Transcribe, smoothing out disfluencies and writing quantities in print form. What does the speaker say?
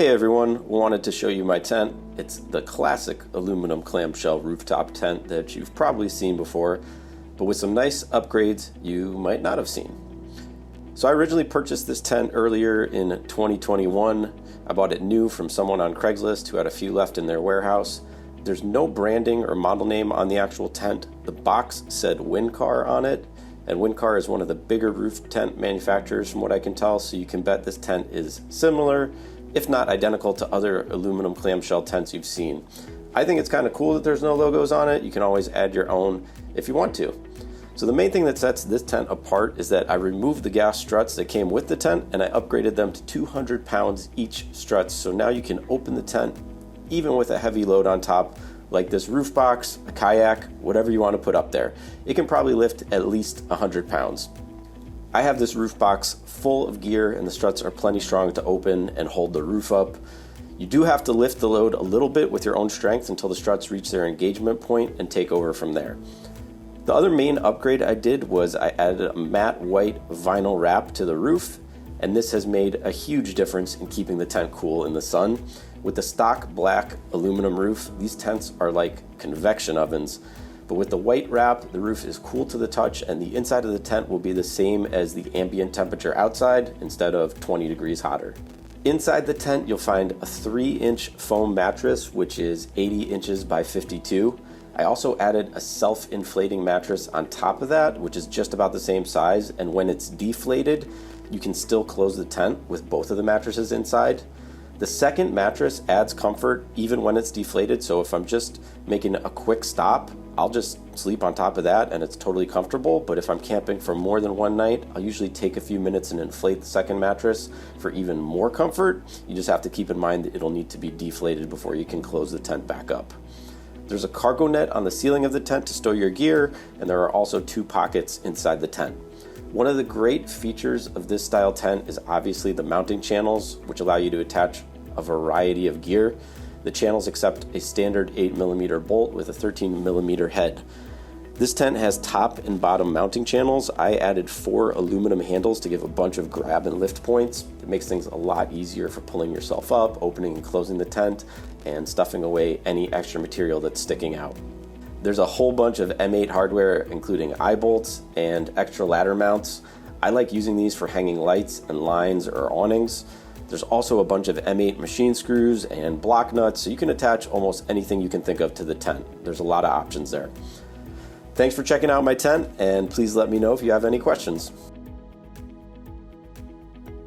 Hey everyone, wanted to show you my tent. It's the classic aluminum clamshell rooftop tent that you've probably seen before, but with some nice upgrades you might not have seen. So I originally purchased this tent earlier in 2021. I bought it new from someone on Craigslist who had a few left in their warehouse. There's no branding or model name on the actual tent. The box said Wincar on it, and Wincar is one of the bigger roof tent manufacturers from what I can tell, so you can bet this tent is similar, if not identical, to other aluminum clamshell tents you've seen. I think it's kind of cool that there's no logos on it. You can always add your own if you want to. So the main thing that sets this tent apart is that I removed the gas struts that came with the tent and I upgraded them to 200 pounds each struts. So now you can open the tent even with a heavy load on top, like this roof box, a kayak, whatever you want to put up there. It can probably lift at least 100 pounds. I have this roof box full of gear and the struts are plenty strong to open and hold the roof up. You do have to lift the load a little bit with your own strength until the struts reach their engagement point and take over from there. The other main upgrade I did was I added a matte white vinyl wrap to the roof, and this has made a huge difference in keeping the tent cool in the sun. With the stock black aluminum roof, these tents are like convection ovens. But with the white wrap, the roof is cool to the touch and the inside of the tent will be the same as the ambient temperature outside instead of 20 degrees hotter. Inside the tent, you'll find a 3-inch foam mattress, which is 80 inches by 52. I also added a self-inflating mattress on top of that, which is just about the same size. And when it's deflated, you can still close the tent with both of the mattresses inside. The second mattress adds comfort even when it's deflated. So if I'm just making a quick stop, I'll just sleep on top of that and it's totally comfortable. But if I'm camping for more than one night, I'll usually take a few minutes and inflate the second mattress for even more comfort. You just have to keep in mind that it'll need to be deflated before you can close the tent back up. There's a cargo net on the ceiling of the tent to store your gear, and there are also 2 pockets inside the tent. One of the great features of this style tent is obviously the mounting channels, which allow you to attach a variety of gear. The channels accept a standard 8mm bolt with a 13mm head. This tent has top and bottom mounting channels. I added 4 aluminum handles to give a bunch of grab and lift points. It makes things a lot easier for pulling yourself up, opening and closing the tent, and stuffing away any extra material that's sticking out. There's a whole bunch of M8 hardware, including eye bolts and extra ladder mounts. I like using these for hanging lights and lines or awnings. There's also a bunch of M8 machine screws and block nuts, so you can attach almost anything you can think of to the tent. There's a lot of options there. Thanks for checking out my tent, and please let me know if you have any questions.